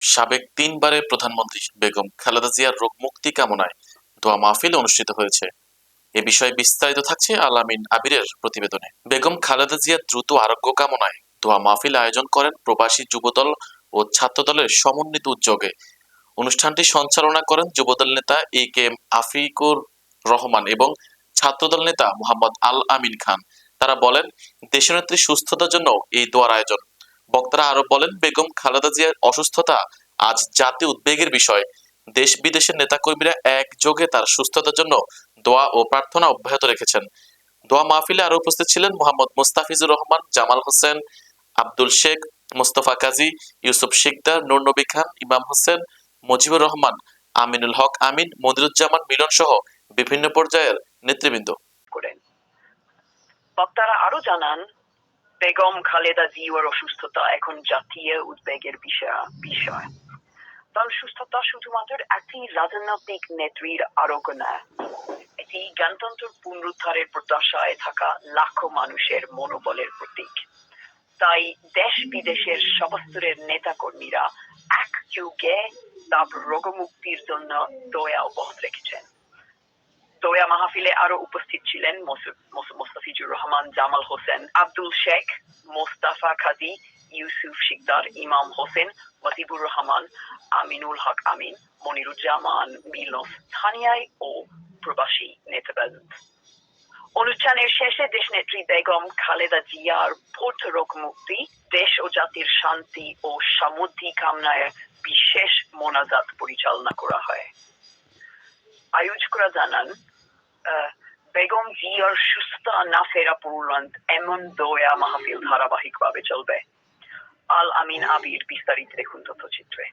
সাবেক তিনবারের প্রধানমন্ত্রী বেগম খালেদা জিয়ার রোগ মুক্তি কামনায় দোয়া মাহফিল অনুষ্ঠিত হয়েছে। এ বিষয়ে বিস্তারিত থাকছে আল আমিন আবিরের প্রতিবেদনে। বেগম খালেদা জিয়ার দ্রুত আরোগ্য কামনায় দোয়া মাহফিল আয়োজন করেন প্রবাসী যুবদল ও ছাত্রদলের সমন্বিত উদ্যোগে। অনুষ্ঠানটি সঞ্চালনা করেন যুবদল নেতা এ কে এম আফিকুর রহমান এবং ছাত্রদল নেতা মোহাম্মদ আল আমিন খান। তারা বলেন, দেশনেত্রীর সুস্থতার জন্য এই দোয়ার আয়োজন। বক্তারা আরো বলেন, বেগম খালেদা জিয়ার অসুস্থতা আজ জাতীয় উদ্বেগের বিষয়। দেশ বিদেশের নেতাকর্মীরা একযোগে তার সুস্থতার জন্য দোয়া ও প্রার্থনা অব্যাহত রেখেছেন। দোয়া মাহফিলে আরো উপস্থিত ছিলেন মোহাম্মদ মুস্তাফিজুর রহমান, জামাল হোসেন, আব্দুল শেখ, মোস্তফা কাজী, ইউসুফ শিকদার, নূর নবী খান, ইমাম হোসেন, মুজিবুর রহমান, আমিনুল হক আমিন, মনিরুজ্জামান মিলন সহ বিভিন্ন পর্যায়ের নেতৃবৃন্দ করেন। বক্তারা আরো জানান, বেগম খালেদা জিয়ার অসুস্থতা এখন জাতীয় উদ্বেগের বিষয়। তার সুস্থতা শুধুমাত্র একটি রাজনৈতিক নেত্রীর আরোগ্য না, এটি গণতন্ত্রের পুনরুদ্ধারের প্রত্যাশায় থাকা লাখো মানুষের মনোবলের প্রতীক। তাই দেশ বিদেশের সবস্তরের নেতা কর্মীরা একযোগে তার রোগমুক্তির জন্য দোয়া অব্যাহত রেখেছেন। দোয়া মাহফিলে আরো উপস্থিত ছিলেন মোস্তাফিজুর রহমান, জামাল হোসেন, আব্দুল শেখ, মোস্তফা কাজী, ইউসুফ শিকদার, ইমাম হোসেন, মুজিবুর রহমান, আমিনুল হক আমিন, মনিরুজ্জামান মিলন, স্থানীয় ও প্রবাসী নেতৃবৃন্দ। অনুষ্ঠানের শেষে দেশনেত্রী বেগম খালেদা জিয়ার দ্রুত রোগ মুক্তি, দেশ ও জাতির শান্তি ও সমৃদ্ধি কামনায় বিশেষ মোনাজাত পরিচালনা করা হয়। আয়োজকরা জানান, বেগম জিয়ার সুস্থতা না ফেরা পর্যন্ত এমন দোয়া মাহফিল ধারাবাহিকভাবে চলবে। আল আমিন আবির বিস্তারিত দেখুন তথ্যচিত্রে।